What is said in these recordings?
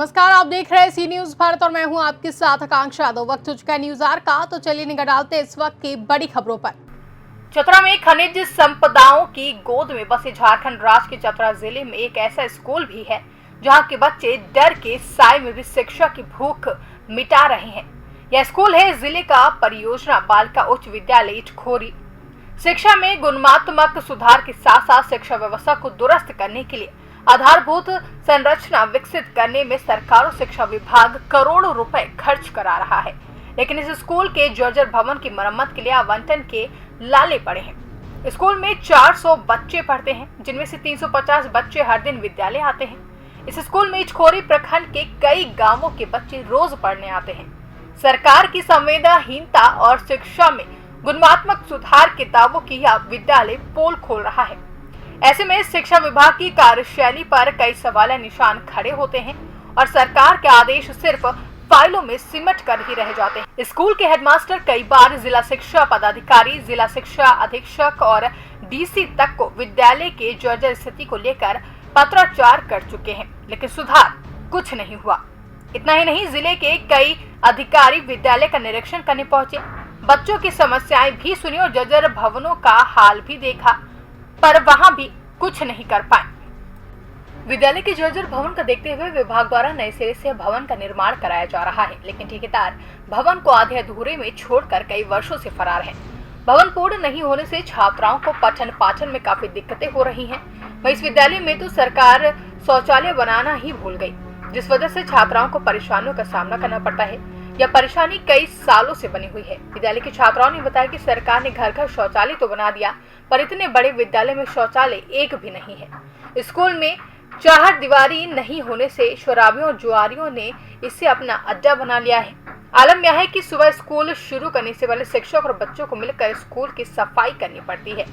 नमस्कार, आप देख रहे हैं सी न्यूज भारत और मैं हूं आपके साथ आकांक्षा। तो वक्त हो चुका है न्यूज आवर का, तो चलिए निगाह डालते हैं इस वक्त की बड़ी खबरों पर। चतरा में खनिज संपदाओं की गोद में बसे झारखंड राज्य के चतरा जिले में एक ऐसा स्कूल भी है जहां के बच्चे डर के साए में भी शिक्षा की भूख मिटा रहे हैं। यह स्कूल है जिले का परियोजना बालिका उच्च विद्यालय इटखोरी। शिक्षा में गुणात्मक सुधार के साथ साथ शिक्षा व्यवस्था को दुरुस्त करने के लिए आधारभूत संरचना विकसित करने में सरकार और शिक्षा विभाग करोड़ों रुपए खर्च करा रहा है, लेकिन इस स्कूल के जर्जर भवन की मरम्मत के लिए आवंटन के लाले पड़े हैं। स्कूल में 400 बच्चे पढ़ते हैं, जिनमें से 350 बच्चे हर दिन विद्यालय आते हैं। इस स्कूल में इटखोरी प्रखंड के कई गांवों के बच्चे रोज पढ़ने आते हैं। सरकार की संवेदनहीनता और शिक्षा में गुणात्मक सुधार के दावों की यह विद्यालय पोल खोल रहा है। ऐसे में शिक्षा विभाग की कार्यशैली पर कई सवाल निशान खड़े होते हैं और सरकार के आदेश सिर्फ फाइलों में सिमट कर ही रह जाते हैं। स्कूल के हेडमास्टर कई बार जिला शिक्षा पदाधिकारी, जिला शिक्षा अधीक्षक और डीसी तक को विद्यालय के जर्जर स्थिति को लेकर पत्राचार कर चुके हैं, लेकिन सुधार कुछ नहीं हुआ। इतना ही नहीं, जिले के कई अधिकारी विद्यालय का निरीक्षण करने पहुंचे, बच्चों की समस्याएं भी सुनी और जर्जर भवनों का हाल भी देखा, पर वहां भी कुछ नहीं कर पाए। विद्यालय के जर्जर भवन का देखते हुए विभाग द्वारा नए सिरे से भवन का निर्माण कराया जा रहा है, लेकिन ठेकेदार भवन को आधे अधूरे में छोड़कर कई वर्षों से फरार है। भवन पूर्ण नहीं होने से छात्राओं को पठन पाठन में काफी दिक्कतें हो रही हैं। वहीं इस विद्यालय में तो सरकार शौचालय बनाना ही भूल गई, जिस वजह से छात्राओं को परेशानियों का सामना करना पड़ता है। यह परेशानी कई सालों से बनी हुई है। विद्यालय की छात्राओं ने बताया कि सरकार ने घर घर शौचालय तो बना दिया, पर इतने बड़े विद्यालय में शौचालय एक भी नहीं है। स्कूल में चार दीवारी नहीं होने से शराबियों और जुआरियों ने इसे अपना अड्डा बना लिया है। आलम यह है कि सुबह स्कूल शुरू करने से पहले शिक्षक और बच्चों को मिलकर स्कूल की सफाई करनी पड़ती है।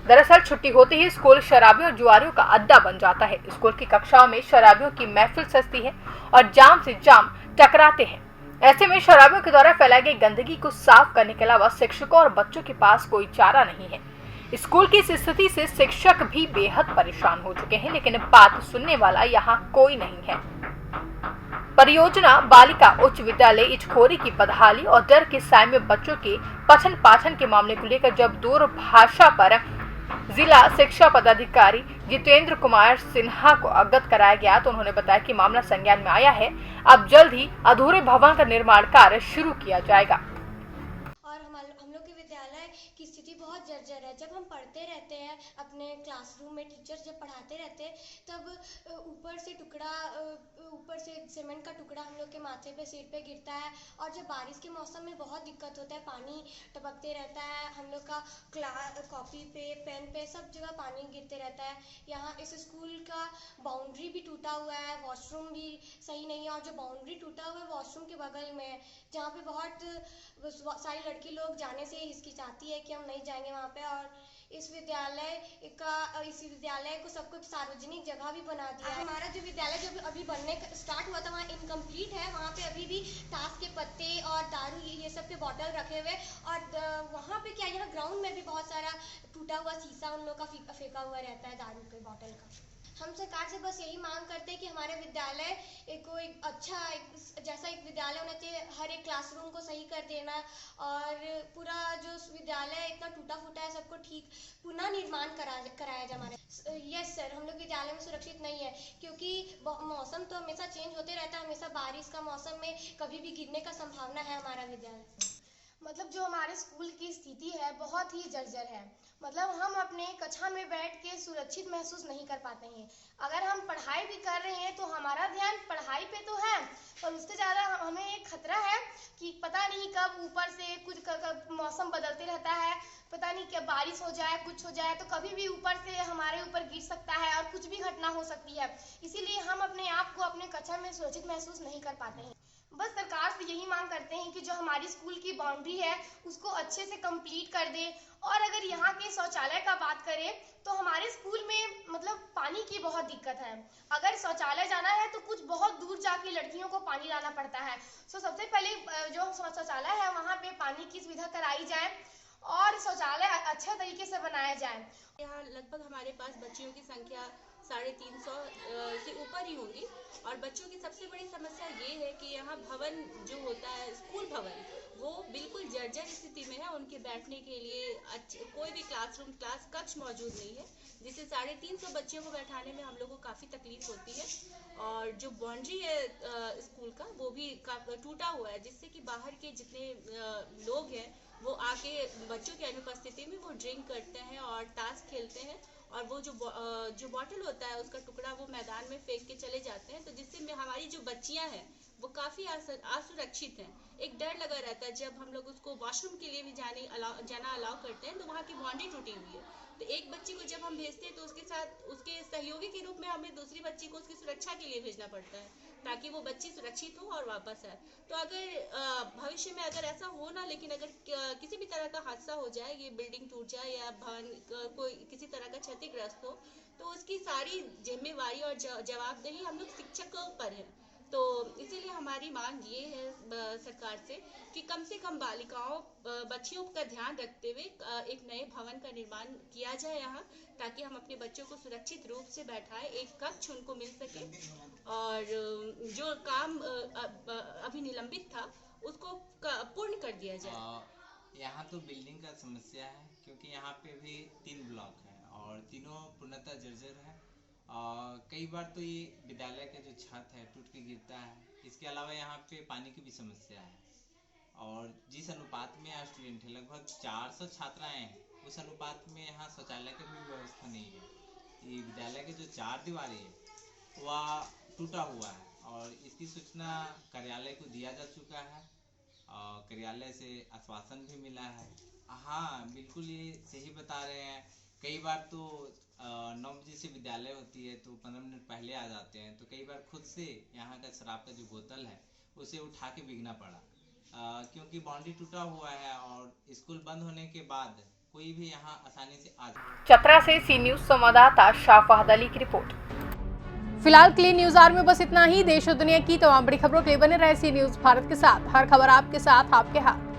दरअसल छुट्टी होते ही स्कूल शराबियों और जुआरियों का अड्डा बन जाता है। स्कूल की कक्षाओं में शराबियों की महफिल सजती है और जाम से जाम टकराते हैं। ऐसे में शराबियों के द्वारा फैलाई गई गंदगी को साफ करने के अलावा शिक्षकों और बच्चों के पास कोई चारा नहीं है। स्कूल की इस स्थिति से शिक्षक भी बेहद परेशान हो चुके हैं, लेकिन बात सुनने वाला यहाँ कोई नहीं है। परियोजना बालिका उच्च विद्यालय इटखोरी की बदहाली और डर के साए में बच्चों के पठन पाठन के मामले को लेकर जब दूरभाषा पर जिला शिक्षा पदाधिकारी जितेंद्र कुमार सिन्हा को अवगत कराया गया, तो उन्होंने बताया कि मामला संज्ञान में आया है। अब जल्द ही अधूरे भवन का निर्माण कार्य शुरू किया जाएगा। और हम लोग के विद्यालय की स्थिति बहुत जर्जर है। जब हम पढ़ते रहते हैं अपने क्लासरूम में, टीचर जब पढ़ाते रहते हैं, तब ऊपर से सीमेंट का टुकड़ा हम लोग के माथे पे, सिर पे गिरता है। और जब बारिश के मौसम में बहुत दिक्कत होता है, पानी टपकते रहता है। हम लोग का कॉपी पे, पेन पे, सब जगह पानी गिरते रहता है। यहाँ इस स्कूल का बाउंड्री भी टूटा हुआ है, वॉशरूम भी सही नहीं है। और जो बाउंड्री टूटा हुआ है वॉशरूम के बगल में, जहाँ पे बहुत सारी लड़की लोग जाने से हिचकिचाती है कि हम नहीं जाएंगे वहाँ पे। और इस विद्यालय को सब कुछ सार्वजनिक जगह भी बना दिया है। हमारा जो विद्यालय जो अभी बनने स्टार्ट हुआ था वहाँ इनकम्प्लीट है। वहाँ पे अभी भी ताश के पत्ते और दारू ये सब के बॉटल रखे हुए। और वहाँ पे क्या, यहाँ ग्राउंड में भी बहुत सारा टूटा हुआ शीशा उन लोग का फेंका हुआ रहता है, दारू के बॉटल का। हम सरकार से बस यही मांग करते हैं कि हमारे विद्यालय जैसा एक विद्यालय होना चाहिए। हर एक क्लासरूम को सही कर देना और पूरा जो विद्यालय इतना टूटा फूटा है सबको ठीक पुनः निर्माण कराया जाए हमारे। यस सर, हम लोग विद्यालय में सुरक्षित नहीं है, क्योंकि मौसम तो हमेशा चेंज होते रहता है। हमेशा बारिश का मौसम में कभी भी गिरने का संभावना है हमारा विद्यालय। मतलब जो हमारे स्कूल की स्थिति है बहुत ही जर्जर है। मतलब हम अपने कक्षा में बैठ के सुरक्षित महसूस नहीं कर पाते हैं। अगर हम पढ़ाई भी कर रहे हैं तो हमारा ध्यान पढ़ाई पे तो है, पर उससे ज़्यादा हमें एक खतरा है कि पता नहीं कब ऊपर से कुछ मौसम बदलते रहता है। पता नहीं क्या बारिश हो जाए, कुछ हो जाए, तो कभी भी ऊपर से हमारे ऊपर गिर सकता है और कुछ भी घटना हो सकती है। इसीलिए हम अपने आप को अपने कक्षा में सुरक्षित महसूस नहीं कर पाते हैं। बस सरकार से यही मांग करते हैं कि जो हमारी स्कूल की बाउंड्री है उसको अच्छे से कंप्लीट कर दे। और अगर यहाँ के शौचालय का बात करें तो हमारे स्कूल में मतलब पानी की बहुत दिक्कत है। अगर शौचालय जाना है तो कुछ बहुत दूर जाके लड़कियों को पानी लाना पड़ता है। सबसे पहले जो शौचालय है वहाँ पे पानी की सुविधा कराई जाए और शौचालय अच्छा तरीके से बनाया जाए। यहाँ लगभग हमारे पास बच्चियों की संख्या 350 से ऊपर ही होंगी। और बच्चों की सबसे बड़ी समस्या ये है कि यहाँ भवन जो होता है, स्कूल भवन, वो बिल्कुल जर्जर स्थिति में है। उनके बैठने के लिए कोई भी क्लास कक्ष मौजूद नहीं है, जिससे 350 बच्चों को बैठाने में हम लोग को काफ़ी तकलीफ होती है। और जो बाउंड्री है स्कूल का, वो भी टूटा हुआ है, जिससे कि बाहर के जितने लोग हैं वो आके बच्चों की अनुपस्थिति में वो ड्रिंक करते हैं और ताश खेलते हैं, और वो जो बॉटल होता है उसका टुकड़ा वो मैदान में फेंक के चले जाते हैं। तो जिससे हमारी जो बच्चियां हैं वो काफ़ी असुरक्षित हैं। एक डर लगा रहता है। जब हम लोग उसको वॉशरूम के लिए भी जाना अलाउ करते हैं तो वहाँ की बाउंड्री टूटी हुई है। तो एक बच्ची को जब हम भेजते हैं तो उसके साथ उसके सहयोगी के रूप में हमें दूसरी बच्ची को उसकी सुरक्षा के लिए भेजना पड़ता है, ताकि वो बच्ची सुरक्षित हो और वापस आए। तो अगर भविष्य में अगर ऐसा हो ना, लेकिन अगर किसी भी तरह का हादसा हो जाए, ये बिल्डिंग टूट जाए या भवन कोई किसी तरह का क्षतिग्रस्त हो, तो उसकी सारी जिम्मेवारी और जवाबदेही हम लोग शिक्षकों पर है। तो इसीलिए हमारी मांग ये है सरकार से कम बालिकाओं बच्चियों का ध्यान रखते हुए एक नए भवन का निर्माण किया जाए यहाँ, ताकि हम अपने बच्चों को सुरक्षित रूप से बैठाए, एक कक्ष उनको मिल सके, और जो काम अभी निलंबित था उसको पूर्ण कर दिया जाए। यहाँ तो बिल्डिंग का समस्या है, क्योंकि यहाँ पे भी 3 ब्लॉक हैं और तीनों पूर्णतः जर्जर है। कई बार तो ये विद्यालय का जो छत है टूट के गिरता है। इसके अलावा यहाँ पे पानी की भी समस्या है, और जिस अनुपात में यहाँ स्टूडेंट है, लगभग 400 छात्राएं हैं, उस अनुपात में यहाँ शौचालय की भी व्यवस्था नहीं है। ये विद्यालय की जो 4 दीवारी है वह टूटा हुआ है, और इसकी सूचना कार्यालय को दिया जा चुका है। कार्यालय से आश्वासन भी मिला है। हाँ, बिल्कुल ये सही बता रहे हैं। कई बार तो 9 बजे से विद्यालय होती है तो 15 मिनट पहले आ जाते हैं, तो कई बार खुद से यहाँ का शराब का जो बोतल है उसे उठा के बिकना पड़ा, क्योंकि बाउंड्री टूटा हुआ है और स्कूल बंद होने के बाद कोई भी यहाँ आसानी से आ जाए। चतरा से सी न्यूज संवाददाता शाफाहद अली की रिपोर्ट। फिलहाल क्लीन न्यूज आवर में बस इतना ही। देश और दुनिया की तमाम बड़ी खबरों के लिए बने रहे सी न्यूज भारत के साथ। हर खबर आपके साथ, आपके हाथ।